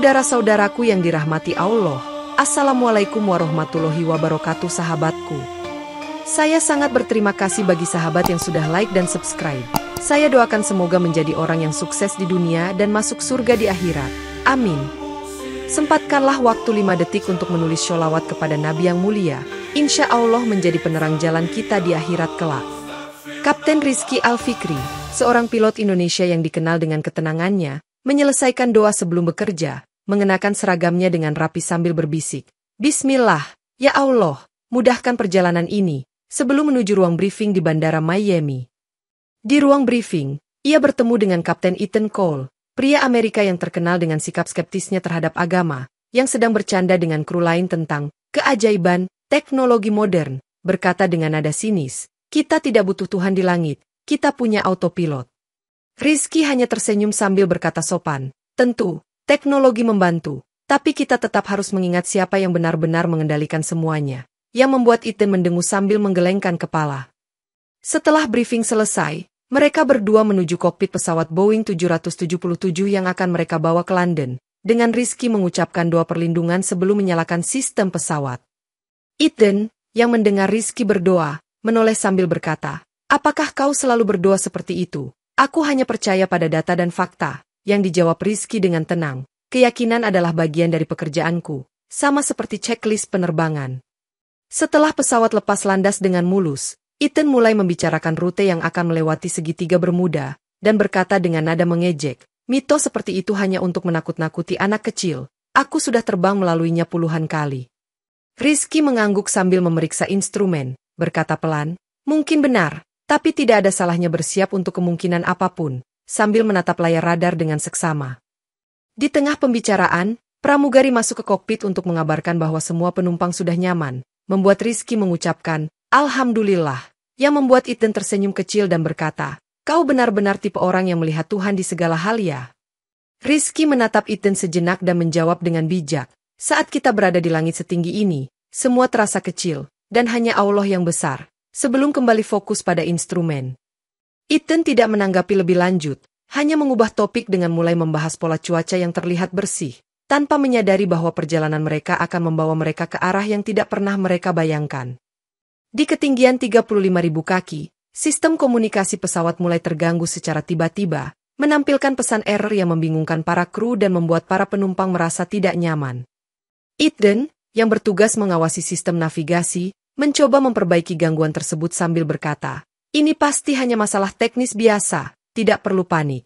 Saudara-saudaraku yang dirahmati Allah, Assalamualaikum warahmatullahi wabarakatuh sahabatku. Saya sangat berterima kasih bagi sahabat yang sudah like dan subscribe. Saya doakan semoga menjadi orang yang sukses di dunia dan masuk surga di akhirat. Amin. Sempatkanlah waktu 5 detik untuk menulis sholawat kepada Nabi yang mulia. Insya Allah menjadi penerang jalan kita di akhirat kelak. Kapten Rizky Al-Fikri, seorang pilot Indonesia yang dikenal dengan ketenangannya, menyelesaikan doa sebelum bekerja, mengenakan seragamnya dengan rapi sambil berbisik, "Bismillah, ya Allah, mudahkan perjalanan ini," sebelum menuju ruang briefing di Bandara Miami. Di ruang briefing, ia bertemu dengan Kapten Ethan Cole, pria Amerika yang terkenal dengan sikap skeptisnya terhadap agama, yang sedang bercanda dengan kru lain tentang keajaiban teknologi modern, berkata dengan nada sinis, "Kita tidak butuh Tuhan di langit, kita punya autopilot." Rizky hanya tersenyum sambil berkata sopan, "Tentu, teknologi membantu, tapi kita tetap harus mengingat siapa yang benar-benar mengendalikan semuanya," yang membuat Ethan mendengus sambil menggelengkan kepala. Setelah briefing selesai, mereka berdua menuju kokpit pesawat Boeing 777 yang akan mereka bawa ke London, dengan Rizky mengucapkan doa perlindungan sebelum menyalakan sistem pesawat. Ethan, yang mendengar Rizky berdoa, menoleh sambil berkata, "Apakah kau selalu berdoa seperti itu?" "Aku hanya percaya pada data dan fakta," yang dijawab Rizky dengan tenang. "Keyakinan adalah bagian dari pekerjaanku, sama seperti checklist penerbangan." Setelah pesawat lepas landas dengan mulus, Ethan mulai membicarakan rute yang akan melewati segitiga Bermuda, dan berkata dengan nada mengejek, "Mitos seperti itu hanya untuk menakut-nakuti anak kecil. Aku sudah terbang melaluinya puluhan kali." Rizky mengangguk sambil memeriksa instrumen, berkata pelan, "Mungkin benar, tapi tidak ada salahnya bersiap untuk kemungkinan apapun," sambil menatap layar radar dengan seksama. Di tengah pembicaraan, pramugari masuk ke kokpit untuk mengabarkan bahwa semua penumpang sudah nyaman, membuat Rizky mengucapkan, "Alhamdulillah," yang membuat Ethan tersenyum kecil dan berkata, "Kau benar-benar tipe orang yang melihat Tuhan di segala hal ya." Rizky menatap Ethan sejenak dan menjawab dengan bijak, "Saat kita berada di langit setinggi ini, semua terasa kecil, dan hanya Allah yang besar." Sebelum kembali fokus pada instrumen, Ethan tidak menanggapi lebih lanjut, hanya mengubah topik dengan mulai membahas pola cuaca yang terlihat bersih, tanpa menyadari bahwa perjalanan mereka akan membawa mereka ke arah yang tidak pernah mereka bayangkan. Di ketinggian 35.000 kaki, sistem komunikasi pesawat mulai terganggu secara tiba-tiba, menampilkan pesan error yang membingungkan para kru dan membuat para penumpang merasa tidak nyaman. Ethan, yang bertugas mengawasi sistem navigasi, mencoba memperbaiki gangguan tersebut sambil berkata, "Ini pasti hanya masalah teknis biasa, tidak perlu panik."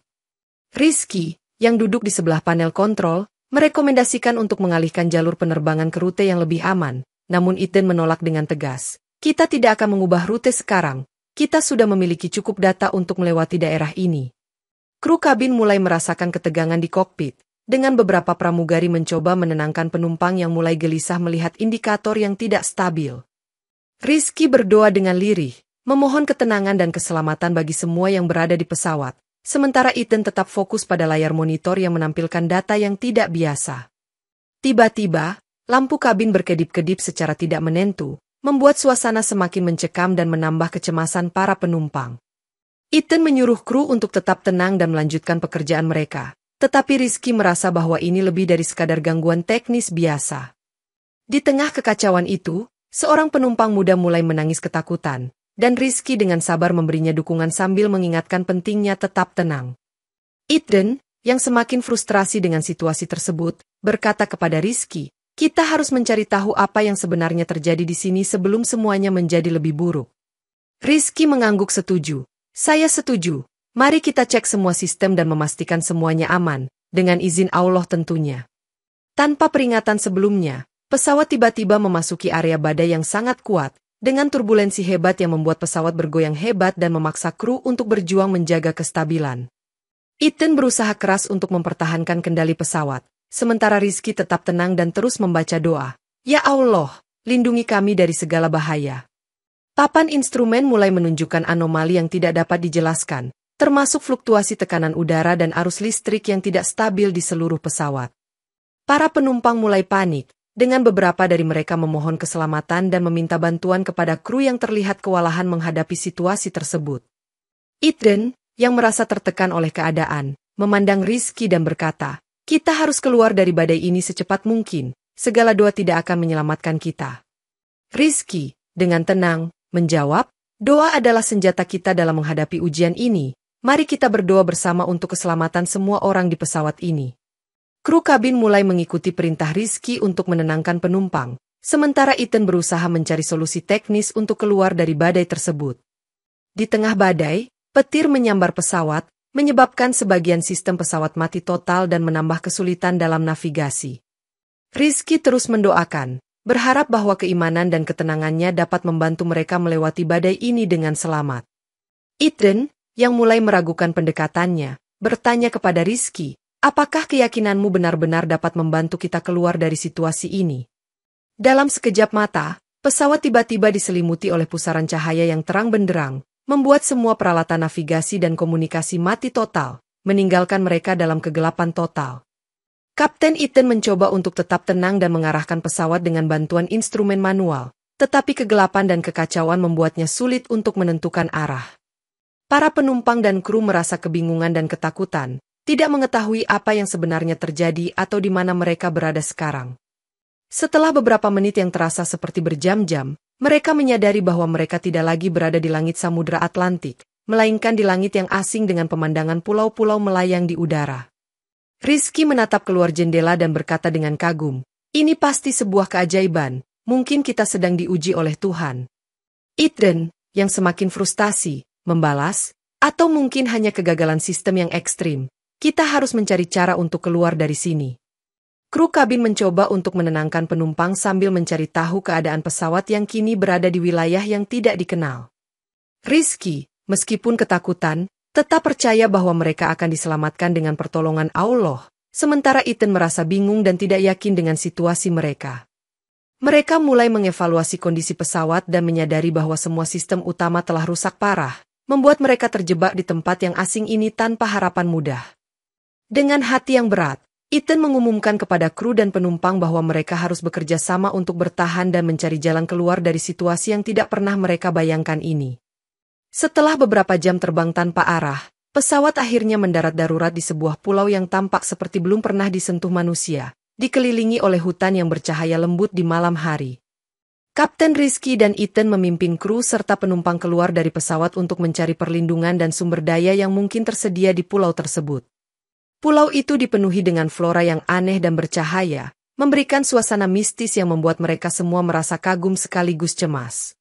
Rizky, yang duduk di sebelah panel kontrol, merekomendasikan untuk mengalihkan jalur penerbangan ke rute yang lebih aman, namun Ethan menolak dengan tegas, "Kita tidak akan mengubah rute sekarang, kita sudah memiliki cukup data untuk melewati daerah ini." Kru kabin mulai merasakan ketegangan di kokpit, dengan beberapa pramugari mencoba menenangkan penumpang yang mulai gelisah melihat indikator yang tidak stabil. Rizky berdoa dengan lirih, memohon ketenangan dan keselamatan bagi semua yang berada di pesawat, sementara Ethan tetap fokus pada layar monitor yang menampilkan data yang tidak biasa. Tiba-tiba, lampu kabin berkedip-kedip secara tidak menentu, membuat suasana semakin mencekam dan menambah kecemasan para penumpang. Ethan menyuruh kru untuk tetap tenang dan melanjutkan pekerjaan mereka, tetapi Rizky merasa bahwa ini lebih dari sekadar gangguan teknis biasa. Di tengah kekacauan itu, seorang penumpang muda mulai menangis ketakutan, dan Rizky dengan sabar memberinya dukungan sambil mengingatkan pentingnya tetap tenang. Ethan, yang semakin frustrasi dengan situasi tersebut, berkata kepada Rizky, "Kita harus mencari tahu apa yang sebenarnya terjadi di sini sebelum semuanya menjadi lebih buruk." Rizky mengangguk setuju. "Saya setuju. Mari kita cek semua sistem dan memastikan semuanya aman, dengan izin Allah tentunya." Tanpa peringatan sebelumnya, pesawat tiba-tiba memasuki area badai yang sangat kuat, dengan turbulensi hebat yang membuat pesawat bergoyang hebat dan memaksa kru untuk berjuang menjaga kestabilan. Ethan berusaha keras untuk mempertahankan kendali pesawat, sementara Rizky tetap tenang dan terus membaca doa, "Ya Allah, lindungi kami dari segala bahaya." Papan instrumen mulai menunjukkan anomali yang tidak dapat dijelaskan, termasuk fluktuasi tekanan udara dan arus listrik yang tidak stabil di seluruh pesawat. Para penumpang mulai panik, dengan beberapa dari mereka memohon keselamatan dan meminta bantuan kepada kru yang terlihat kewalahan menghadapi situasi tersebut. Ethan, yang merasa tertekan oleh keadaan, memandang Rizky dan berkata, Kita harus keluar dari badai ini secepat mungkin. Segala doa tidak akan menyelamatkan kita. Rizky, dengan tenang, menjawab, doa adalah senjata kita dalam menghadapi ujian ini. Mari kita berdoa bersama untuk keselamatan semua orang di pesawat ini. Kru kabin mulai mengikuti perintah Rizky untuk menenangkan penumpang, sementara Ethan berusaha mencari solusi teknis untuk keluar dari badai tersebut. Di tengah badai, petir menyambar pesawat, menyebabkan sebagian sistem pesawat mati total dan menambah kesulitan dalam navigasi. Rizky terus mendoakan, berharap bahwa keimanan dan ketenangannya dapat membantu mereka melewati badai ini dengan selamat. Ethan, yang mulai meragukan pendekatannya, bertanya kepada Rizky, apakah keyakinanmu benar-benar dapat membantu kita keluar dari situasi ini? Dalam sekejap mata, pesawat tiba-tiba diselimuti oleh pusaran cahaya yang terang benderang, membuat semua peralatan navigasi dan komunikasi mati total, meninggalkan mereka dalam kegelapan total. Kapten Ethan mencoba untuk tetap tenang dan mengarahkan pesawat dengan bantuan instrumen manual, tetapi kegelapan dan kekacauan membuatnya sulit untuk menentukan arah. Para penumpang dan kru merasa kebingungan dan ketakutan, tidak mengetahui apa yang sebenarnya terjadi atau di mana mereka berada sekarang. Setelah beberapa menit yang terasa seperti berjam-jam, mereka menyadari bahwa mereka tidak lagi berada di langit Samudra Atlantik, melainkan di langit yang asing dengan pemandangan pulau-pulau melayang di udara. Rizky menatap keluar jendela dan berkata dengan kagum, ini pasti sebuah keajaiban, mungkin kita sedang diuji oleh Tuhan. Ethan, yang semakin frustasi, membalas, atau mungkin hanya kegagalan sistem yang ekstrim, kita harus mencari cara untuk keluar dari sini. Kru kabin mencoba untuk menenangkan penumpang sambil mencari tahu keadaan pesawat yang kini berada di wilayah yang tidak dikenal. Rizky, meskipun ketakutan, tetap percaya bahwa mereka akan diselamatkan dengan pertolongan Allah, sementara Ethan merasa bingung dan tidak yakin dengan situasi mereka. Mereka mulai mengevaluasi kondisi pesawat dan menyadari bahwa semua sistem utama telah rusak parah, membuat mereka terjebak di tempat yang asing ini tanpa harapan mudah. Dengan hati yang berat, Ethan mengumumkan kepada kru dan penumpang bahwa mereka harus bekerja sama untuk bertahan dan mencari jalan keluar dari situasi yang tidak pernah mereka bayangkan ini. Setelah beberapa jam terbang tanpa arah, pesawat akhirnya mendarat darurat di sebuah pulau yang tampak seperti belum pernah disentuh manusia, dikelilingi oleh hutan yang bercahaya lembut di malam hari. Kapten Rizky dan Ethan memimpin kru serta penumpang keluar dari pesawat untuk mencari perlindungan dan sumber daya yang mungkin tersedia di pulau tersebut. Pulau itu dipenuhi dengan flora yang aneh dan bercahaya, memberikan suasana mistis yang membuat mereka semua merasa kagum sekaligus cemas.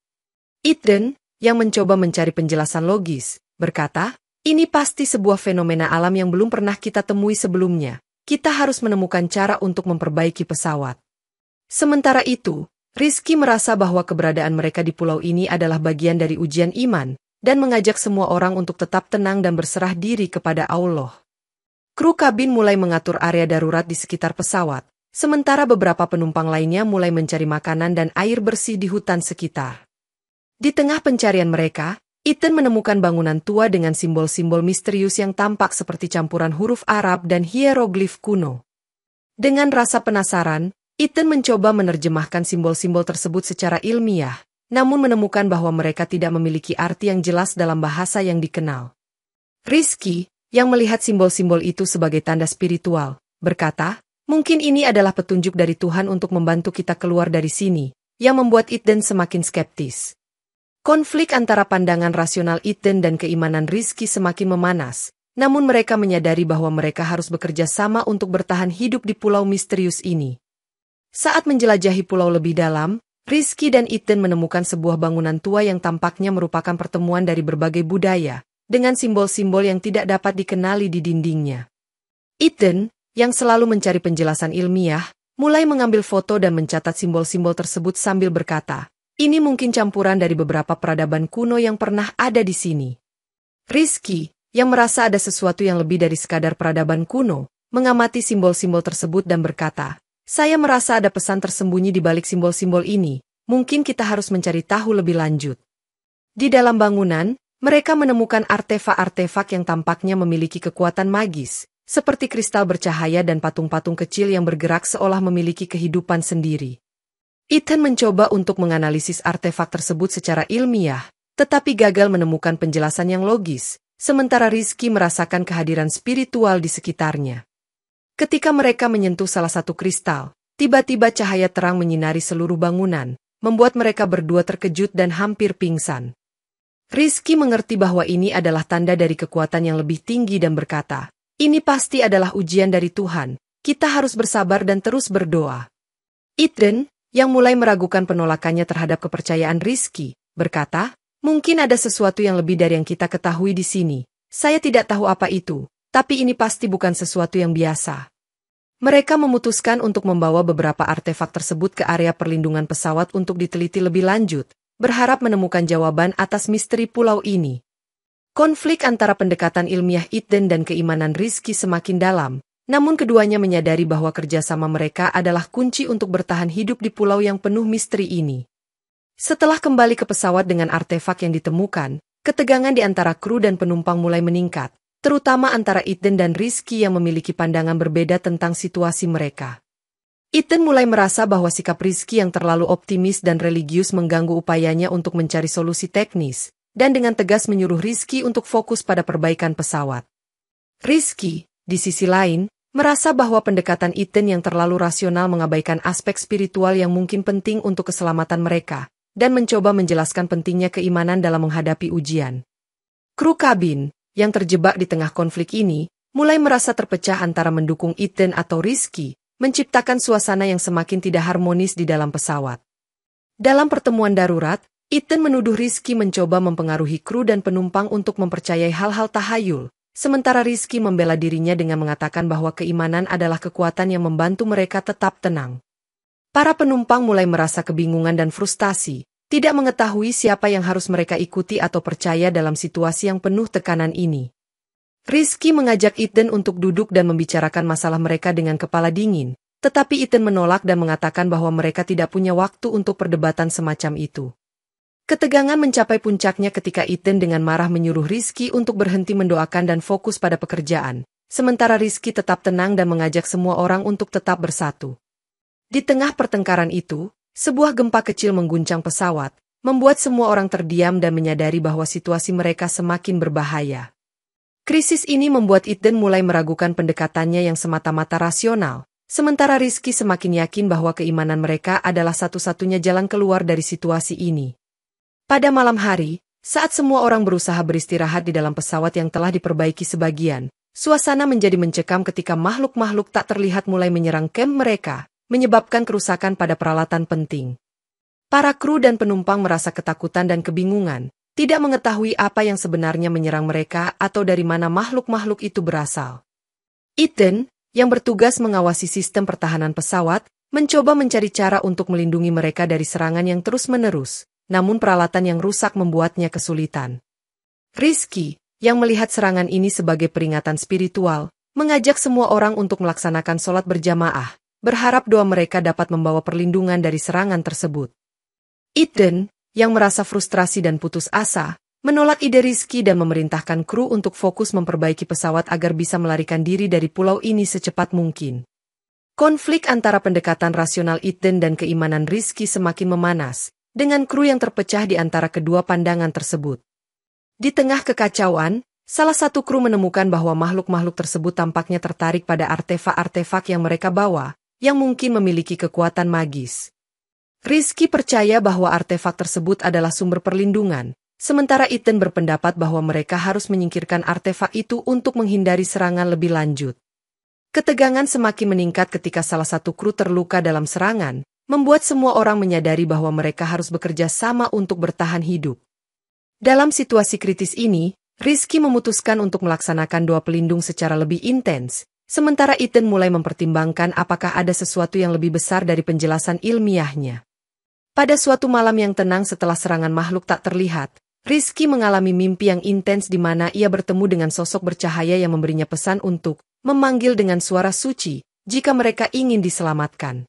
Ethan, yang mencoba mencari penjelasan logis, berkata, ini pasti sebuah fenomena alam yang belum pernah kita temui sebelumnya. Kita harus menemukan cara untuk memperbaiki pesawat. Sementara itu, Rizky merasa bahwa keberadaan mereka di pulau ini adalah bagian dari ujian iman, dan mengajak semua orang untuk tetap tenang dan berserah diri kepada Allah. Kru kabin mulai mengatur area darurat di sekitar pesawat, sementara beberapa penumpang lainnya mulai mencari makanan dan air bersih di hutan sekitar. Di tengah pencarian mereka, Ethan menemukan bangunan tua dengan simbol-simbol misterius yang tampak seperti campuran huruf Arab dan hieroglif kuno. Dengan rasa penasaran, Ethan mencoba menerjemahkan simbol-simbol tersebut secara ilmiah, namun menemukan bahwa mereka tidak memiliki arti yang jelas dalam bahasa yang dikenal. Rizky, yang melihat simbol-simbol itu sebagai tanda spiritual, berkata, mungkin ini adalah petunjuk dari Tuhan untuk membantu kita keluar dari sini, yang membuat Ethan semakin skeptis. Konflik antara pandangan rasional Ethan dan keimanan Rizky semakin memanas, namun mereka menyadari bahwa mereka harus bekerja sama untuk bertahan hidup di pulau misterius ini. Saat menjelajahi pulau lebih dalam, Rizky dan Ethan menemukan sebuah bangunan tua yang tampaknya merupakan pertemuan dari berbagai budaya, dengan simbol-simbol yang tidak dapat dikenali di dindingnya. Ethan, yang selalu mencari penjelasan ilmiah, mulai mengambil foto dan mencatat simbol-simbol tersebut sambil berkata, ini mungkin campuran dari beberapa peradaban kuno yang pernah ada di sini. Rizky, yang merasa ada sesuatu yang lebih dari sekadar peradaban kuno, mengamati simbol-simbol tersebut dan berkata, saya merasa ada pesan tersembunyi di balik simbol-simbol ini, mungkin kita harus mencari tahu lebih lanjut. Di dalam bangunan, mereka menemukan artefak-artefak yang tampaknya memiliki kekuatan magis, seperti kristal bercahaya dan patung-patung kecil yang bergerak seolah memiliki kehidupan sendiri. Ethan mencoba untuk menganalisis artefak tersebut secara ilmiah, tetapi gagal menemukan penjelasan yang logis, sementara Rizky merasakan kehadiran spiritual di sekitarnya. Ketika mereka menyentuh salah satu kristal, tiba-tiba cahaya terang menyinari seluruh bangunan, membuat mereka berdua terkejut dan hampir pingsan. Rizky mengerti bahwa ini adalah tanda dari kekuatan yang lebih tinggi dan berkata, "Ini pasti adalah ujian dari Tuhan, kita harus bersabar dan terus berdoa." Eden, yang mulai meragukan penolakannya terhadap kepercayaan Rizky, berkata, "Mungkin ada sesuatu yang lebih dari yang kita ketahui di sini. Saya tidak tahu apa itu, tapi ini pasti bukan sesuatu yang biasa." Mereka memutuskan untuk membawa beberapa artefak tersebut ke area perlindungan pesawat untuk diteliti lebih lanjut, berharap menemukan jawaban atas misteri pulau ini. Konflik antara pendekatan ilmiah Eden dan keimanan Rizky semakin dalam, namun keduanya menyadari bahwa kerjasama mereka adalah kunci untuk bertahan hidup di pulau yang penuh misteri ini. Setelah kembali ke pesawat dengan artefak yang ditemukan, ketegangan di antara kru dan penumpang mulai meningkat, terutama antara Eden dan Rizky yang memiliki pandangan berbeda tentang situasi mereka. Eden mulai merasa bahwa sikap Rizky yang terlalu optimis dan religius mengganggu upayanya untuk mencari solusi teknis, dan dengan tegas menyuruh Rizky untuk fokus pada perbaikan pesawat. Rizky, di sisi lain, merasa bahwa pendekatan Eden yang terlalu rasional mengabaikan aspek spiritual yang mungkin penting untuk keselamatan mereka, dan mencoba menjelaskan pentingnya keimanan dalam menghadapi ujian. Kru kabin, yang terjebak di tengah konflik ini, mulai merasa terpecah antara mendukung Eden atau Rizky, menciptakan suasana yang semakin tidak harmonis di dalam pesawat. Dalam pertemuan darurat, Eden menuduh Rizky mencoba mempengaruhi kru dan penumpang untuk mempercayai hal-hal tahayul, sementara Rizky membela dirinya dengan mengatakan bahwa keimanan adalah kekuatan yang membantu mereka tetap tenang. Para penumpang mulai merasa kebingungan dan frustasi, tidak mengetahui siapa yang harus mereka ikuti atau percaya dalam situasi yang penuh tekanan ini. Rizky mengajak Eden untuk duduk dan membicarakan masalah mereka dengan kepala dingin, tetapi Eden menolak dan mengatakan bahwa mereka tidak punya waktu untuk perdebatan semacam itu. Ketegangan mencapai puncaknya ketika Eden dengan marah menyuruh Rizky untuk berhenti mendoakan dan fokus pada pekerjaan, sementara Rizky tetap tenang dan mengajak semua orang untuk tetap bersatu. Di tengah pertengkaran itu, sebuah gempa kecil mengguncang pesawat, membuat semua orang terdiam dan menyadari bahwa situasi mereka semakin berbahaya. Krisis ini membuat Eden mulai meragukan pendekatannya yang semata-mata rasional, sementara Rizky semakin yakin bahwa keimanan mereka adalah satu-satunya jalan keluar dari situasi ini. Pada malam hari, saat semua orang berusaha beristirahat di dalam pesawat yang telah diperbaiki sebagian, suasana menjadi mencekam ketika makhluk-makhluk tak terlihat mulai menyerang kamp mereka, menyebabkan kerusakan pada peralatan penting. Para kru dan penumpang merasa ketakutan dan kebingungan, tidak mengetahui apa yang sebenarnya menyerang mereka atau dari mana makhluk-makhluk itu berasal. Eden, yang bertugas mengawasi sistem pertahanan pesawat, mencoba mencari cara untuk melindungi mereka dari serangan yang terus-menerus, namun peralatan yang rusak membuatnya kesulitan. Rizky, yang melihat serangan ini sebagai peringatan spiritual, mengajak semua orang untuk melaksanakan sholat berjamaah, berharap doa mereka dapat membawa perlindungan dari serangan tersebut. Eden, yang merasa frustrasi dan putus asa, menolak ide Rizky dan memerintahkan kru untuk fokus memperbaiki pesawat agar bisa melarikan diri dari pulau ini secepat mungkin. Konflik antara pendekatan rasional Eden dan keimanan Rizky semakin memanas, dengan kru yang terpecah di antara kedua pandangan tersebut. Di tengah kekacauan, salah satu kru menemukan bahwa makhluk-makhluk tersebut tampaknya tertarik pada artefak-artefak yang mereka bawa, yang mungkin memiliki kekuatan magis. Rizky percaya bahwa artefak tersebut adalah sumber perlindungan, sementara Eden berpendapat bahwa mereka harus menyingkirkan artefak itu untuk menghindari serangan lebih lanjut. Ketegangan semakin meningkat ketika salah satu kru terluka dalam serangan, membuat semua orang menyadari bahwa mereka harus bekerja sama untuk bertahan hidup. Dalam situasi kritis ini, Rizky memutuskan untuk melaksanakan doa pelindung secara lebih intens, sementara Eden mulai mempertimbangkan apakah ada sesuatu yang lebih besar dari penjelasan ilmiahnya. Pada suatu malam yang tenang setelah serangan makhluk tak terlihat, Rizky mengalami mimpi yang intens di mana ia bertemu dengan sosok bercahaya yang memberinya pesan untuk memanggil dengan suara suci jika mereka ingin diselamatkan.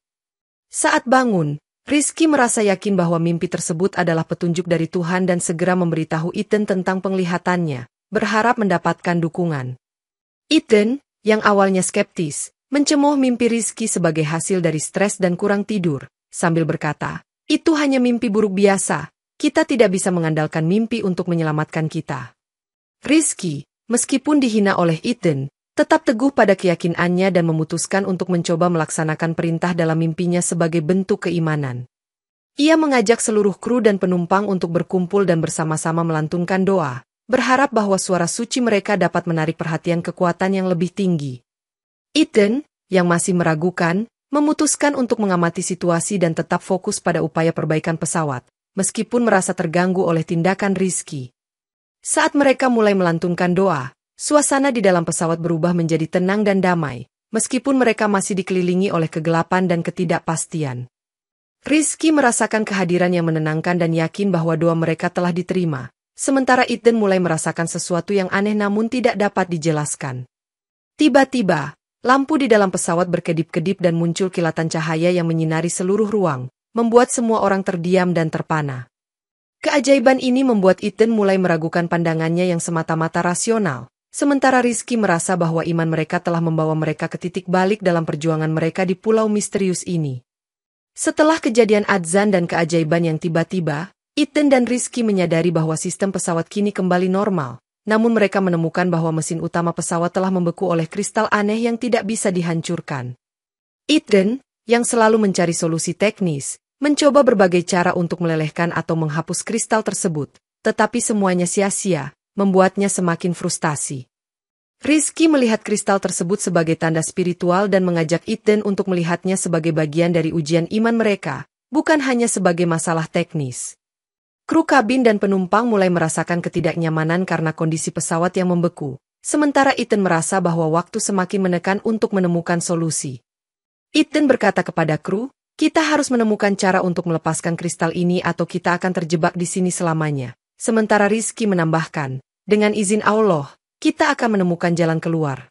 Saat bangun, Rizky merasa yakin bahwa mimpi tersebut adalah petunjuk dari Tuhan dan segera memberitahu Eden tentang penglihatannya, berharap mendapatkan dukungan. Eden, yang awalnya skeptis, mencemooh mimpi Rizky sebagai hasil dari stres dan kurang tidur, sambil berkata, "Itu hanya mimpi buruk biasa, kita tidak bisa mengandalkan mimpi untuk menyelamatkan kita." Rizky, meskipun dihina oleh Eden, tetap teguh pada keyakinannya dan memutuskan untuk mencoba melaksanakan perintah dalam mimpinya sebagai bentuk keimanan. Ia mengajak seluruh kru dan penumpang untuk berkumpul dan bersama-sama melantunkan doa, berharap bahwa suara suci mereka dapat menarik perhatian kekuatan yang lebih tinggi. Ethan, yang masih meragukan, memutuskan untuk mengamati situasi dan tetap fokus pada upaya perbaikan pesawat, meskipun merasa terganggu oleh tindakan Rizky. Saat mereka mulai melantunkan doa, suasana di dalam pesawat berubah menjadi tenang dan damai, meskipun mereka masih dikelilingi oleh kegelapan dan ketidakpastian. Rizky merasakan kehadiran yang menenangkan dan yakin bahwa doa mereka telah diterima, sementara Ethan mulai merasakan sesuatu yang aneh namun tidak dapat dijelaskan. Tiba-tiba, lampu di dalam pesawat berkedip-kedip dan muncul kilatan cahaya yang menyinari seluruh ruang, membuat semua orang terdiam dan terpana. Keajaiban ini membuat Ethan mulai meragukan pandangannya yang semata-mata rasional, sementara Rizky merasa bahwa iman mereka telah membawa mereka ke titik balik dalam perjuangan mereka di pulau misterius ini. Setelah kejadian adzan dan keajaiban yang tiba-tiba, Ethan dan Rizky menyadari bahwa sistem pesawat kini kembali normal, namun mereka menemukan bahwa mesin utama pesawat telah membeku oleh kristal aneh yang tidak bisa dihancurkan. Ethan, yang selalu mencari solusi teknis, mencoba berbagai cara untuk melelehkan atau menghapus kristal tersebut, tetapi semuanya sia-sia, membuatnya semakin frustasi. Rizky melihat kristal tersebut sebagai tanda spiritual dan mengajak Ethan untuk melihatnya sebagai bagian dari ujian iman mereka, bukan hanya sebagai masalah teknis. Kru kabin dan penumpang mulai merasakan ketidaknyamanan karena kondisi pesawat yang membeku, sementara Ethan merasa bahwa waktu semakin menekan untuk menemukan solusi. Ethan berkata kepada kru, "Kita harus menemukan cara untuk melepaskan kristal ini atau kita akan terjebak di sini selamanya." Sementara Rizky menambahkan, "Dengan izin Allah, kita akan menemukan jalan keluar."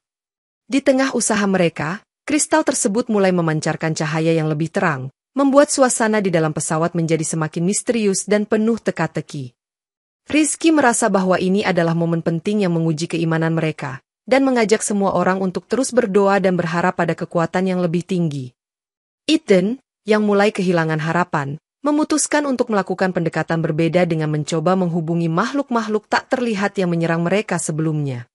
Di tengah usaha mereka, kristal tersebut mulai memancarkan cahaya yang lebih terang, membuat suasana di dalam pesawat menjadi semakin misterius dan penuh teka-teki. Rizky merasa bahwa ini adalah momen penting yang menguji keimanan mereka, dan mengajak semua orang untuk terus berdoa dan berharap pada kekuatan yang lebih tinggi. Ethan, yang mulai kehilangan harapan, memutuskan untuk melakukan pendekatan berbeda dengan mencoba menghubungi makhluk-makhluk tak terlihat yang menyerang mereka sebelumnya.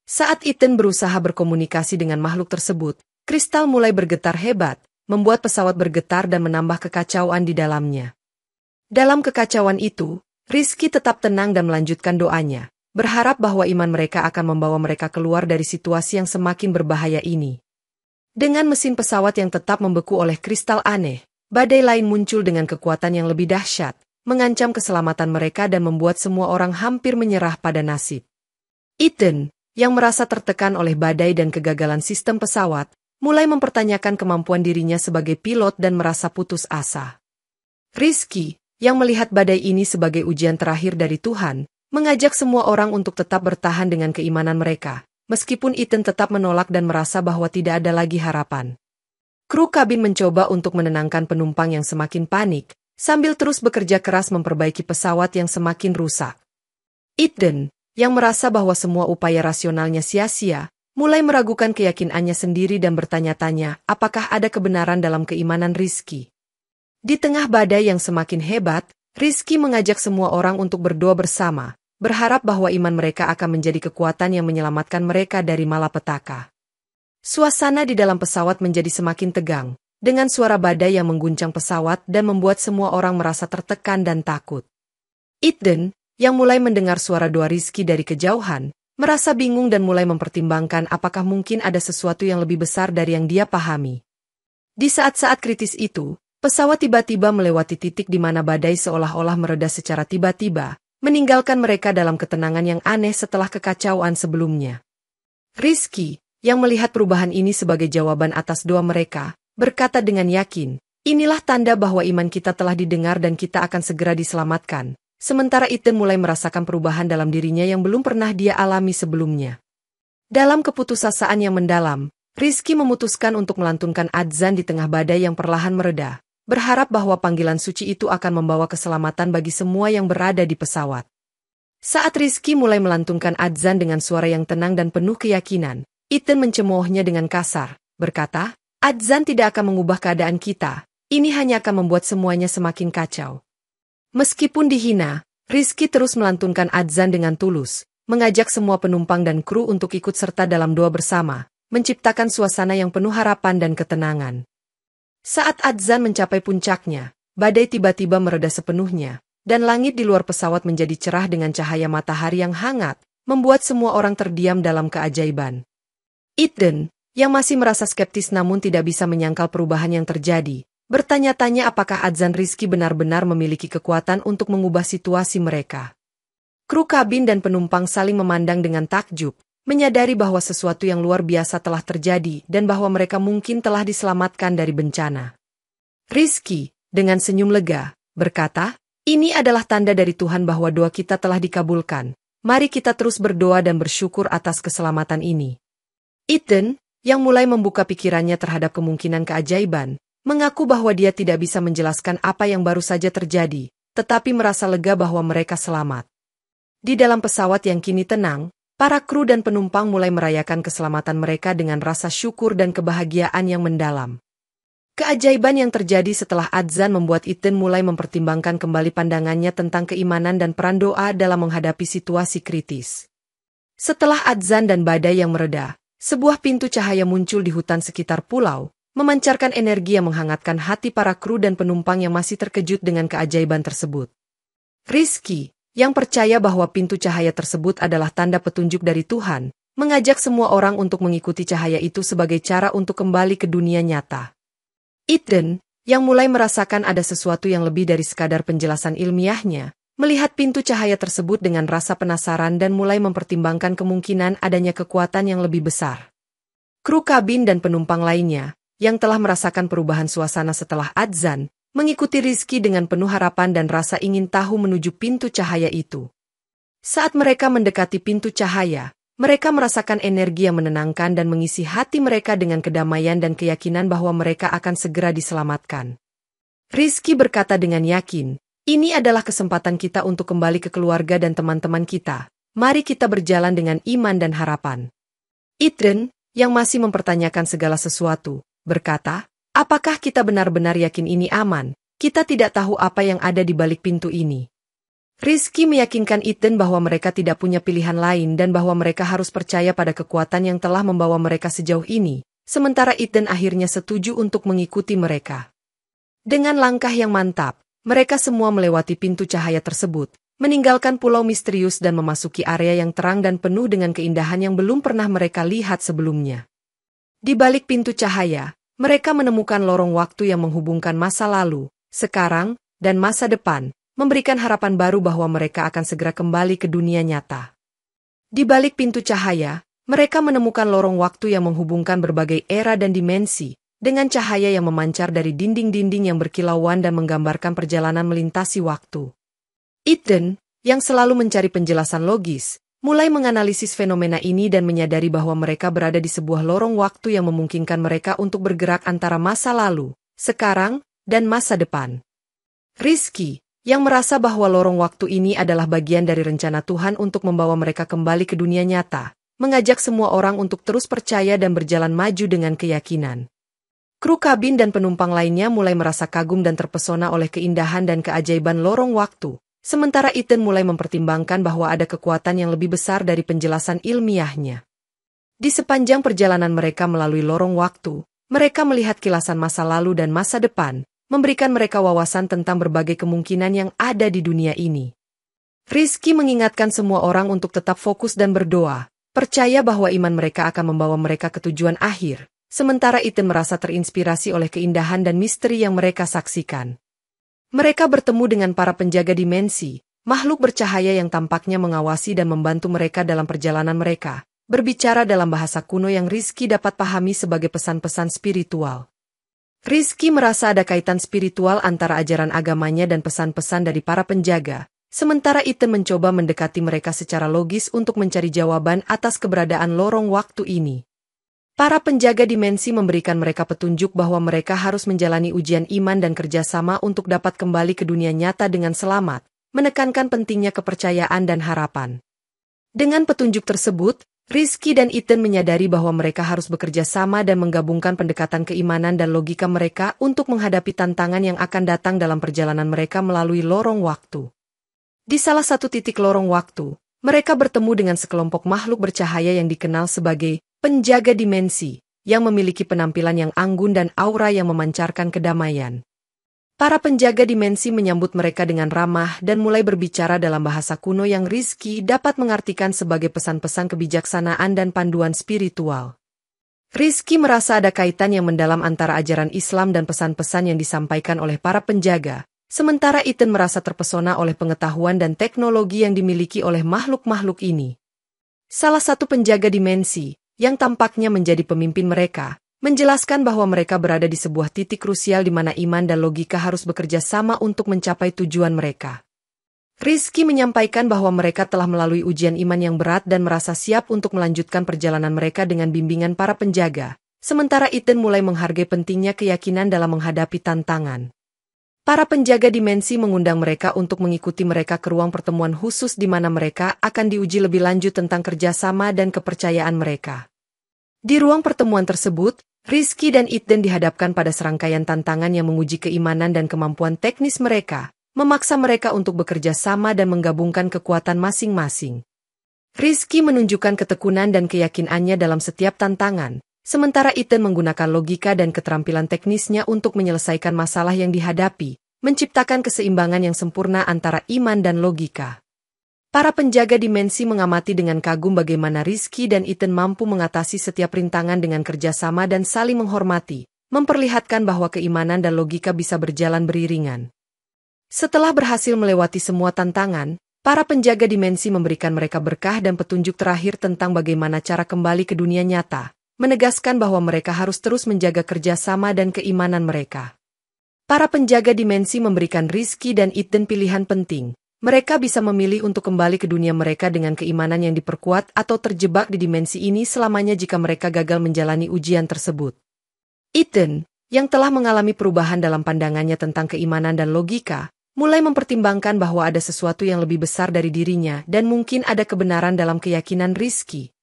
Saat Ethan berusaha berkomunikasi dengan makhluk tersebut, kristal mulai bergetar hebat, membuat pesawat bergetar dan menambah kekacauan di dalamnya. Dalam kekacauan itu, Rizky tetap tenang dan melanjutkan doanya, berharap bahwa iman mereka akan membawa mereka keluar dari situasi yang semakin berbahaya ini. Dengan mesin pesawat yang tetap membeku oleh kristal aneh, badai lain muncul dengan kekuatan yang lebih dahsyat, mengancam keselamatan mereka dan membuat semua orang hampir menyerah pada nasib. Ethan, yang merasa tertekan oleh badai dan kegagalan sistem pesawat, mulai mempertanyakan kemampuan dirinya sebagai pilot dan merasa putus asa. Rizky, yang melihat badai ini sebagai ujian terakhir dari Tuhan, mengajak semua orang untuk tetap bertahan dengan keimanan mereka, meskipun Ethan tetap menolak dan merasa bahwa tidak ada lagi harapan. Kru kabin mencoba untuk menenangkan penumpang yang semakin panik, sambil terus bekerja keras memperbaiki pesawat yang semakin rusak. Ethan, yang merasa bahwa semua upaya rasionalnya sia-sia, mulai meragukan keyakinannya sendiri dan bertanya-tanya apakah ada kebenaran dalam keimanan Rizky. Di tengah badai yang semakin hebat, Rizky mengajak semua orang untuk berdoa bersama, berharap bahwa iman mereka akan menjadi kekuatan yang menyelamatkan mereka dari malapetaka. Suasana di dalam pesawat menjadi semakin tegang, dengan suara badai yang mengguncang pesawat dan membuat semua orang merasa tertekan dan takut. Ethan, yang mulai mendengar suara doa Rizky dari kejauhan, merasa bingung dan mulai mempertimbangkan apakah mungkin ada sesuatu yang lebih besar dari yang dia pahami. Di saat-saat kritis itu, pesawat tiba-tiba melewati titik di mana badai seolah-olah mereda secara tiba-tiba, meninggalkan mereka dalam ketenangan yang aneh setelah kekacauan sebelumnya. Rizky, yang melihat perubahan ini sebagai jawaban atas doa mereka, berkata dengan yakin, "Inilah tanda bahwa iman kita telah didengar dan kita akan segera diselamatkan." Sementara Ethan mulai merasakan perubahan dalam dirinya yang belum pernah dia alami sebelumnya. Dalam keputusasaan yang mendalam, Rizky memutuskan untuk melantunkan adzan di tengah badai yang perlahan mereda, berharap bahwa panggilan suci itu akan membawa keselamatan bagi semua yang berada di pesawat. Saat Rizky mulai melantunkan adzan dengan suara yang tenang dan penuh keyakinan, Ethan mencemoohnya dengan kasar, berkata, "Adzan tidak akan mengubah keadaan kita, ini hanya akan membuat semuanya semakin kacau." Meskipun dihina, Rizky terus melantunkan adzan dengan tulus, mengajak semua penumpang dan kru untuk ikut serta dalam doa bersama, menciptakan suasana yang penuh harapan dan ketenangan. Saat adzan mencapai puncaknya, badai tiba-tiba mereda sepenuhnya, dan langit di luar pesawat menjadi cerah dengan cahaya matahari yang hangat, membuat semua orang terdiam dalam keajaiban. Eden, yang masih merasa skeptis namun tidak bisa menyangkal perubahan yang terjadi, bertanya-tanya apakah adzan Rizky benar-benar memiliki kekuatan untuk mengubah situasi mereka. Kru kabin dan penumpang saling memandang dengan takjub, menyadari bahwa sesuatu yang luar biasa telah terjadi dan bahwa mereka mungkin telah diselamatkan dari bencana. Rizky, dengan senyum lega, berkata, "Ini adalah tanda dari Tuhan bahwa doa kita telah dikabulkan. Mari kita terus berdoa dan bersyukur atas keselamatan ini." Eden, yang mulai membuka pikirannya terhadap kemungkinan keajaiban, mengaku bahwa dia tidak bisa menjelaskan apa yang baru saja terjadi, tetapi merasa lega bahwa mereka selamat. Di dalam pesawat yang kini tenang, para kru dan penumpang mulai merayakan keselamatan mereka dengan rasa syukur dan kebahagiaan yang mendalam. Keajaiban yang terjadi setelah adzan membuat Eden mulai mempertimbangkan kembali pandangannya tentang keimanan dan peran doa dalam menghadapi situasi kritis. Setelah adzan dan badai yang mereda, sebuah pintu cahaya muncul di hutan sekitar pulau, memancarkan energi yang menghangatkan hati para kru dan penumpang yang masih terkejut dengan keajaiban tersebut. Rizky, yang percaya bahwa pintu cahaya tersebut adalah tanda petunjuk dari Tuhan, mengajak semua orang untuk mengikuti cahaya itu sebagai cara untuk kembali ke dunia nyata. Eden, yang mulai merasakan ada sesuatu yang lebih dari sekadar penjelasan ilmiahnya, melihat pintu cahaya tersebut dengan rasa penasaran dan mulai mempertimbangkan kemungkinan adanya kekuatan yang lebih besar. Kru kabin dan penumpang lainnya, yang telah merasakan perubahan suasana setelah adzan, mengikuti Rizky dengan penuh harapan dan rasa ingin tahu menuju pintu cahaya itu. Saat mereka mendekati pintu cahaya, mereka merasakan energi yang menenangkan dan mengisi hati mereka dengan kedamaian dan keyakinan bahwa mereka akan segera diselamatkan. Rizky berkata dengan yakin, "Ini adalah kesempatan kita untuk kembali ke keluarga dan teman-teman kita. Mari kita berjalan dengan iman dan harapan." Eden, yang masih mempertanyakan segala sesuatu, berkata, "Apakah kita benar-benar yakin ini aman? Kita tidak tahu apa yang ada di balik pintu ini." Rizky meyakinkan Eden bahwa mereka tidak punya pilihan lain dan bahwa mereka harus percaya pada kekuatan yang telah membawa mereka sejauh ini, sementara Eden akhirnya setuju untuk mengikuti mereka. Dengan langkah yang mantap, mereka semua melewati pintu cahaya tersebut, meninggalkan pulau misterius dan memasuki area yang terang dan penuh dengan keindahan yang belum pernah mereka lihat sebelumnya. Di balik pintu cahaya, mereka menemukan lorong waktu yang menghubungkan masa lalu, sekarang, dan masa depan, memberikan harapan baru bahwa mereka akan segera kembali ke dunia nyata. Di balik pintu cahaya, mereka menemukan lorong waktu yang menghubungkan berbagai era dan dimensi, dengan cahaya yang memancar dari dinding-dinding yang berkilauan dan menggambarkan perjalanan melintasi waktu. Eden, yang selalu mencari penjelasan logis, mulai menganalisis fenomena ini dan menyadari bahwa mereka berada di sebuah lorong waktu yang memungkinkan mereka untuk bergerak antara masa lalu, sekarang, dan masa depan. Rizky, yang merasa bahwa lorong waktu ini adalah bagian dari rencana Tuhan untuk membawa mereka kembali ke dunia nyata, mengajak semua orang untuk terus percaya dan berjalan maju dengan keyakinan. Kru kabin dan penumpang lainnya mulai merasa kagum dan terpesona oleh keindahan dan keajaiban lorong waktu, sementara Eden mulai mempertimbangkan bahwa ada kekuatan yang lebih besar dari penjelasan ilmiahnya. Di sepanjang perjalanan mereka melalui lorong waktu, mereka melihat kilasan masa lalu dan masa depan, memberikan mereka wawasan tentang berbagai kemungkinan yang ada di dunia ini. Rizky mengingatkan semua orang untuk tetap fokus dan berdoa, percaya bahwa iman mereka akan membawa mereka ke tujuan akhir, sementara Eden merasa terinspirasi oleh keindahan dan misteri yang mereka saksikan. Mereka bertemu dengan para penjaga dimensi, makhluk bercahaya yang tampaknya mengawasi dan membantu mereka dalam perjalanan mereka, berbicara dalam bahasa kuno yang Rizky dapat pahami sebagai pesan-pesan spiritual. Rizky merasa ada kaitan spiritual antara ajaran agamanya dan pesan-pesan dari para penjaga, sementara Eden mencoba mendekati mereka secara logis untuk mencari jawaban atas keberadaan lorong waktu ini. Para penjaga dimensi memberikan mereka petunjuk bahwa mereka harus menjalani ujian iman dan kerjasama untuk dapat kembali ke dunia nyata dengan selamat, menekankan pentingnya kepercayaan dan harapan. Dengan petunjuk tersebut, Rizky dan Eden menyadari bahwa mereka harus bekerja sama dan menggabungkan pendekatan keimanan dan logika mereka untuk menghadapi tantangan yang akan datang dalam perjalanan mereka melalui lorong waktu. Di salah satu titik lorong waktu, mereka bertemu dengan sekelompok makhluk bercahaya yang dikenal sebagai penjaga dimensi, yang memiliki penampilan yang anggun dan aura yang memancarkan kedamaian. Para penjaga dimensi menyambut mereka dengan ramah dan mulai berbicara dalam bahasa kuno yang Rizky dapat mengartikan sebagai pesan-pesan kebijaksanaan dan panduan spiritual. Rizky merasa ada kaitan yang mendalam antara ajaran Islam dan pesan-pesan yang disampaikan oleh para penjaga, sementara Ethan merasa terpesona oleh pengetahuan dan teknologi yang dimiliki oleh makhluk-makhluk ini. Salah satu penjaga dimensi, yang tampaknya menjadi pemimpin mereka, menjelaskan bahwa mereka berada di sebuah titik krusial di mana iman dan logika harus bekerja sama untuk mencapai tujuan mereka. Rizky menyampaikan bahwa mereka telah melalui ujian iman yang berat dan merasa siap untuk melanjutkan perjalanan mereka dengan bimbingan para penjaga, sementara Ethan mulai menghargai pentingnya keyakinan dalam menghadapi tantangan. Para penjaga dimensi mengundang mereka untuk mengikuti mereka ke ruang pertemuan khusus di mana mereka akan diuji lebih lanjut tentang kerjasama dan kepercayaan mereka. Di ruang pertemuan tersebut, Rizky dan Ethan dihadapkan pada serangkaian tantangan yang menguji keimanan dan kemampuan teknis mereka, memaksa mereka untuk bekerja sama dan menggabungkan kekuatan masing-masing. Rizky menunjukkan ketekunan dan keyakinannya dalam setiap tantangan, sementara Ethan menggunakan logika dan keterampilan teknisnya untuk menyelesaikan masalah yang dihadapi, menciptakan keseimbangan yang sempurna antara iman dan logika. Para penjaga dimensi mengamati dengan kagum bagaimana Rizky dan Ethan mampu mengatasi setiap rintangan dengan kerjasama dan saling menghormati, memperlihatkan bahwa keimanan dan logika bisa berjalan beriringan. Setelah berhasil melewati semua tantangan, para penjaga dimensi memberikan mereka berkah dan petunjuk terakhir tentang bagaimana cara kembali ke dunia nyata, menegaskan bahwa mereka harus terus menjaga kerjasama dan keimanan mereka. Para penjaga dimensi memberikan Rizky dan Ethan pilihan penting. Mereka bisa memilih untuk kembali ke dunia mereka dengan keimanan yang diperkuat atau terjebak di dimensi ini selamanya jika mereka gagal menjalani ujian tersebut. Ethan, yang telah mengalami perubahan dalam pandangannya tentang keimanan dan logika, mulai mempertimbangkan bahwa ada sesuatu yang lebih besar dari dirinya dan mungkin ada kebenaran dalam keyakinan Rizky.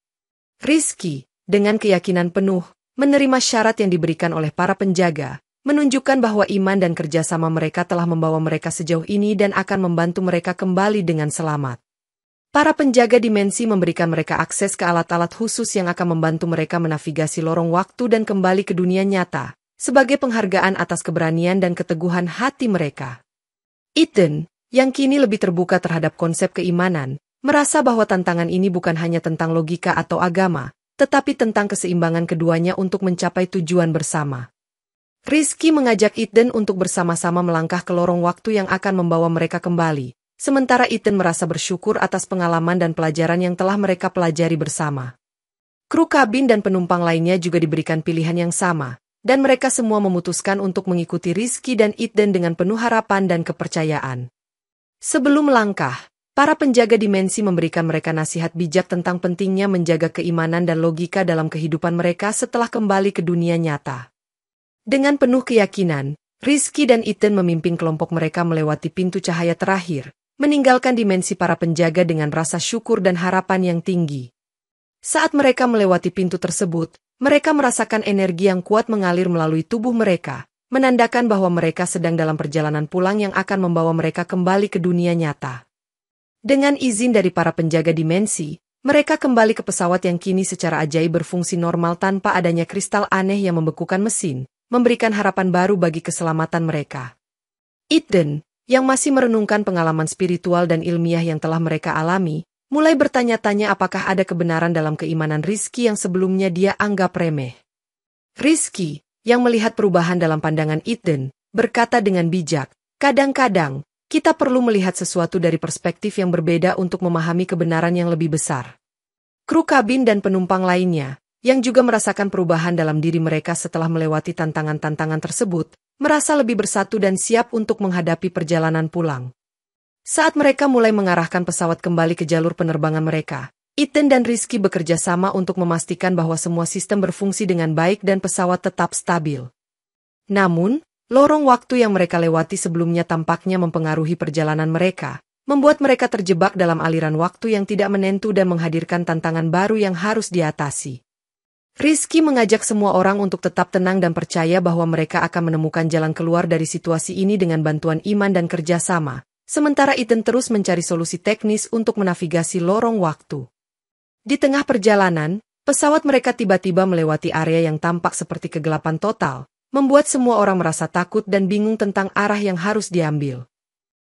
Rizky, dengan keyakinan penuh, menerima syarat yang diberikan oleh para penjaga, menunjukkan bahwa iman dan kerjasama mereka telah membawa mereka sejauh ini dan akan membantu mereka kembali dengan selamat. Para penjaga dimensi memberikan mereka akses ke alat-alat khusus yang akan membantu mereka menavigasi lorong waktu dan kembali ke dunia nyata, sebagai penghargaan atas keberanian dan keteguhan hati mereka. Ethan, yang kini lebih terbuka terhadap konsep keimanan, merasa bahwa tantangan ini bukan hanya tentang logika atau agama, tetapi tentang keseimbangan keduanya untuk mencapai tujuan bersama. Rizky mengajak Ethan untuk bersama-sama melangkah ke lorong waktu yang akan membawa mereka kembali, sementara Ethan merasa bersyukur atas pengalaman dan pelajaran yang telah mereka pelajari bersama. Kru kabin dan penumpang lainnya juga diberikan pilihan yang sama, dan mereka semua memutuskan untuk mengikuti Rizky dan Ethan dengan penuh harapan dan kepercayaan. Sebelum melangkah, para penjaga dimensi memberikan mereka nasihat bijak tentang pentingnya menjaga keimanan dan logika dalam kehidupan mereka setelah kembali ke dunia nyata. Dengan penuh keyakinan, Rizky dan Ethan memimpin kelompok mereka melewati pintu cahaya terakhir, meninggalkan dimensi para penjaga dengan rasa syukur dan harapan yang tinggi. Saat mereka melewati pintu tersebut, mereka merasakan energi yang kuat mengalir melalui tubuh mereka, menandakan bahwa mereka sedang dalam perjalanan pulang yang akan membawa mereka kembali ke dunia nyata. Dengan izin dari para penjaga dimensi, mereka kembali ke pesawat yang kini secara ajaib berfungsi normal tanpa adanya kristal aneh yang membekukan mesin, memberikan harapan baru bagi keselamatan mereka. Ethan, yang masih merenungkan pengalaman spiritual dan ilmiah yang telah mereka alami, mulai bertanya-tanya apakah ada kebenaran dalam keimanan Rizky yang sebelumnya dia anggap remeh. Rizky, yang melihat perubahan dalam pandangan Ethan, berkata dengan bijak, kadang-kadang, kita perlu melihat sesuatu dari perspektif yang berbeda untuk memahami kebenaran yang lebih besar. Kru kabin dan penumpang lainnya, yang juga merasakan perubahan dalam diri mereka setelah melewati tantangan-tantangan tersebut, merasa lebih bersatu dan siap untuk menghadapi perjalanan pulang. Saat mereka mulai mengarahkan pesawat kembali ke jalur penerbangan mereka, Ethan dan Rizky bekerja sama untuk memastikan bahwa semua sistem berfungsi dengan baik dan pesawat tetap stabil. Namun, lorong waktu yang mereka lewati sebelumnya tampaknya mempengaruhi perjalanan mereka, membuat mereka terjebak dalam aliran waktu yang tidak menentu dan menghadirkan tantangan baru yang harus diatasi. Rizky mengajak semua orang untuk tetap tenang dan percaya bahwa mereka akan menemukan jalan keluar dari situasi ini dengan bantuan iman dan kerjasama, sementara Ethan terus mencari solusi teknis untuk menavigasi lorong waktu. Di tengah perjalanan, pesawat mereka tiba-tiba melewati area yang tampak seperti kegelapan total, membuat semua orang merasa takut dan bingung tentang arah yang harus diambil.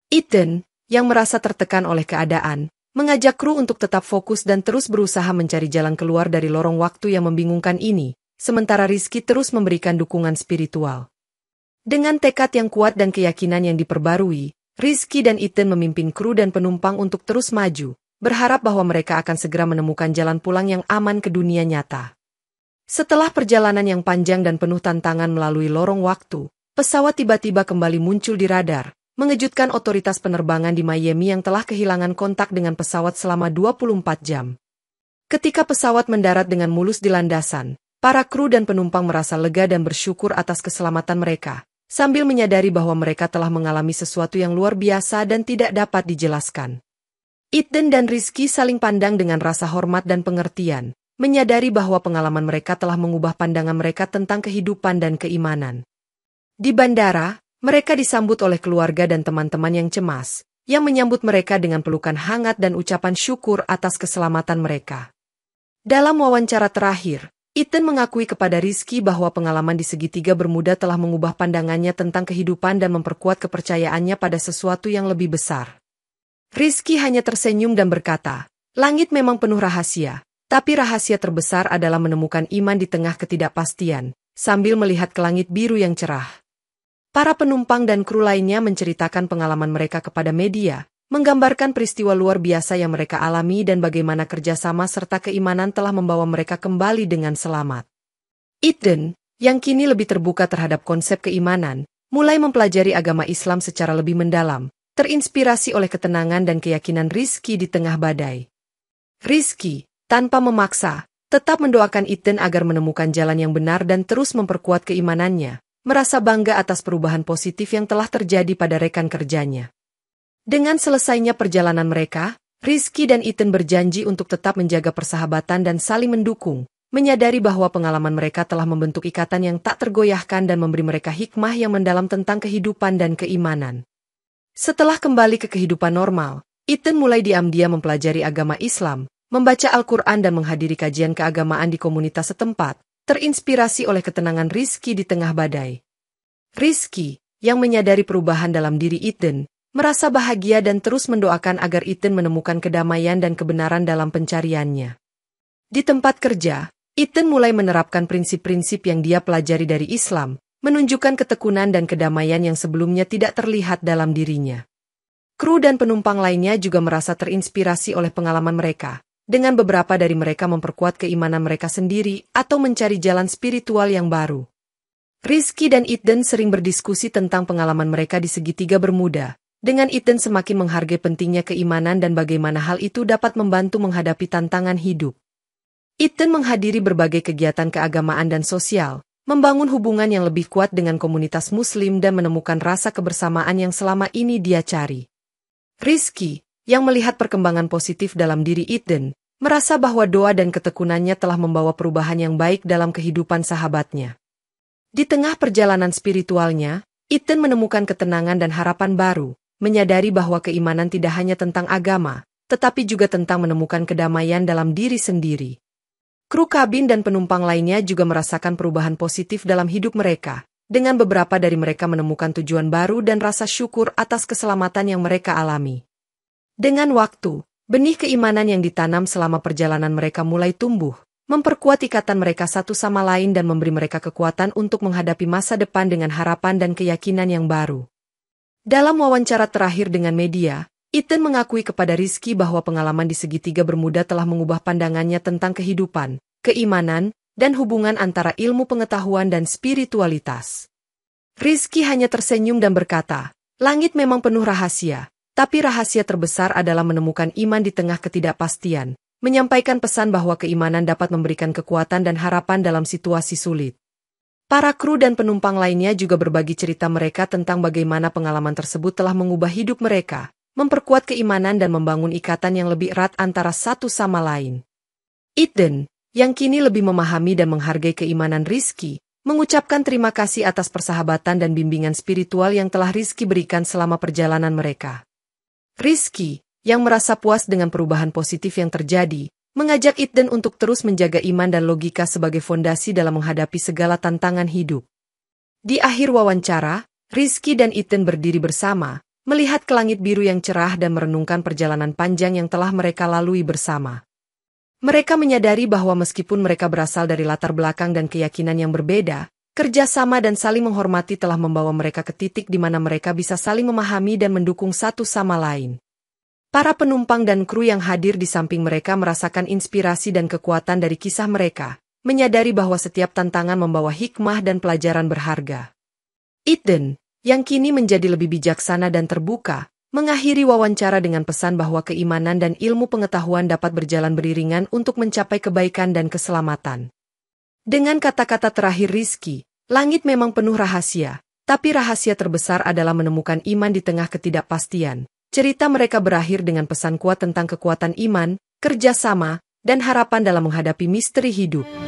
Ethan, yang merasa tertekan oleh keadaan, mengajak kru untuk tetap fokus dan terus berusaha mencari jalan keluar dari lorong waktu yang membingungkan ini, sementara Rizky terus memberikan dukungan spiritual. Dengan tekad yang kuat dan keyakinan yang diperbarui, Rizky dan Ethan memimpin kru dan penumpang untuk terus maju, berharap bahwa mereka akan segera menemukan jalan pulang yang aman ke dunia nyata. Setelah perjalanan yang panjang dan penuh tantangan melalui lorong waktu, pesawat tiba-tiba kembali muncul di radar, mengejutkan otoritas penerbangan di Miami yang telah kehilangan kontak dengan pesawat selama 24 jam. Ketika pesawat mendarat dengan mulus di landasan, para kru dan penumpang merasa lega dan bersyukur atas keselamatan mereka, sambil menyadari bahwa mereka telah mengalami sesuatu yang luar biasa dan tidak dapat dijelaskan. Ethan dan Rizky saling pandang dengan rasa hormat dan pengertian, menyadari bahwa pengalaman mereka telah mengubah pandangan mereka tentang kehidupan dan keimanan. Di bandara, mereka disambut oleh keluarga dan teman-teman yang cemas, yang menyambut mereka dengan pelukan hangat dan ucapan syukur atas keselamatan mereka. Dalam wawancara terakhir, Ethan mengakui kepada Rizky bahwa pengalaman di segitiga Bermuda telah mengubah pandangannya tentang kehidupan dan memperkuat kepercayaannya pada sesuatu yang lebih besar. Rizky hanya tersenyum dan berkata, "Langit memang penuh rahasia, tapi rahasia terbesar adalah menemukan iman di tengah ketidakpastian," sambil melihat ke langit biru yang cerah. Para penumpang dan kru lainnya menceritakan pengalaman mereka kepada media, menggambarkan peristiwa luar biasa yang mereka alami dan bagaimana kerjasama serta keimanan telah membawa mereka kembali dengan selamat. Ethan, yang kini lebih terbuka terhadap konsep keimanan, mulai mempelajari agama Islam secara lebih mendalam, terinspirasi oleh ketenangan dan keyakinan Rizky di tengah badai. Rizky, tanpa memaksa, tetap mendoakan Ethan agar menemukan jalan yang benar dan terus memperkuat keimanannya, merasa bangga atas perubahan positif yang telah terjadi pada rekan kerjanya. Dengan selesainya perjalanan mereka, Rizky dan Ethan berjanji untuk tetap menjaga persahabatan dan saling mendukung, menyadari bahwa pengalaman mereka telah membentuk ikatan yang tak tergoyahkan dan memberi mereka hikmah yang mendalam tentang kehidupan dan keimanan. Setelah kembali ke kehidupan normal, Ethan mulai diam-diam mempelajari agama Islam, membaca Al-Quran dan menghadiri kajian keagamaan di komunitas setempat, terinspirasi oleh ketenangan Rizky di tengah badai. Rizky, yang menyadari perubahan dalam diri Ethan, merasa bahagia dan terus mendoakan agar Ethan menemukan kedamaian dan kebenaran dalam pencariannya. Di tempat kerja, Ethan mulai menerapkan prinsip-prinsip yang dia pelajari dari Islam, menunjukkan ketekunan dan kedamaian yang sebelumnya tidak terlihat dalam dirinya. Kru dan penumpang lainnya juga merasa terinspirasi oleh pengalaman mereka, dengan beberapa dari mereka memperkuat keimanan mereka sendiri atau mencari jalan spiritual yang baru. Rizky dan Ethan sering berdiskusi tentang pengalaman mereka di segitiga Bermuda, dengan Ethan semakin menghargai pentingnya keimanan dan bagaimana hal itu dapat membantu menghadapi tantangan hidup. Ethan menghadiri berbagai kegiatan keagamaan dan sosial, membangun hubungan yang lebih kuat dengan komunitas Muslim dan menemukan rasa kebersamaan yang selama ini dia cari. Rizky, yang melihat perkembangan positif dalam diri Ethan, merasa bahwa doa dan ketekunannya telah membawa perubahan yang baik dalam kehidupan sahabatnya. Di tengah perjalanan spiritualnya, Ethan menemukan ketenangan dan harapan baru, menyadari bahwa keimanan tidak hanya tentang agama, tetapi juga tentang menemukan kedamaian dalam diri sendiri. Kru kabin dan penumpang lainnya juga merasakan perubahan positif dalam hidup mereka, dengan beberapa dari mereka menemukan tujuan baru dan rasa syukur atas keselamatan yang mereka alami. Dengan waktu, benih keimanan yang ditanam selama perjalanan mereka mulai tumbuh, memperkuat ikatan mereka satu sama lain dan memberi mereka kekuatan untuk menghadapi masa depan dengan harapan dan keyakinan yang baru. Dalam wawancara terakhir dengan media, Ethan mengakui kepada Rizky bahwa pengalaman di segitiga Bermuda telah mengubah pandangannya tentang kehidupan, keimanan, dan hubungan antara ilmu pengetahuan dan spiritualitas. Rizky hanya tersenyum dan berkata, "Langit memang penuh rahasia, tapi rahasia terbesar adalah menemukan iman di tengah ketidakpastian," menyampaikan pesan bahwa keimanan dapat memberikan kekuatan dan harapan dalam situasi sulit. Para kru dan penumpang lainnya juga berbagi cerita mereka tentang bagaimana pengalaman tersebut telah mengubah hidup mereka, memperkuat keimanan dan membangun ikatan yang lebih erat antara satu sama lain. Ethan, yang kini lebih memahami dan menghargai keimanan Rizky, mengucapkan terima kasih atas persahabatan dan bimbingan spiritual yang telah Rizky berikan selama perjalanan mereka. Rizky, yang merasa puas dengan perubahan positif yang terjadi, mengajak Ethan untuk terus menjaga iman dan logika sebagai fondasi dalam menghadapi segala tantangan hidup. Di akhir wawancara, Rizky dan Ethan berdiri bersama, melihat ke langit biru yang cerah dan merenungkan perjalanan panjang yang telah mereka lalui bersama. Mereka menyadari bahwa meskipun mereka berasal dari latar belakang dan keyakinan yang berbeda, kerjasama dan saling menghormati telah membawa mereka ke titik di mana mereka bisa saling memahami dan mendukung satu sama lain. Para penumpang dan kru yang hadir di samping mereka merasakan inspirasi dan kekuatan dari kisah mereka, menyadari bahwa setiap tantangan membawa hikmah dan pelajaran berharga. Ethan, yang kini menjadi lebih bijaksana dan terbuka, mengakhiri wawancara dengan pesan bahwa keimanan dan ilmu pengetahuan dapat berjalan beriringan untuk mencapai kebaikan dan keselamatan. Dengan kata-kata terakhir Rizky, langit memang penuh rahasia, tapi rahasia terbesar adalah menemukan iman di tengah ketidakpastian. Cerita mereka berakhir dengan pesan kuat tentang kekuatan iman, kerjasama, dan harapan dalam menghadapi misteri hidup.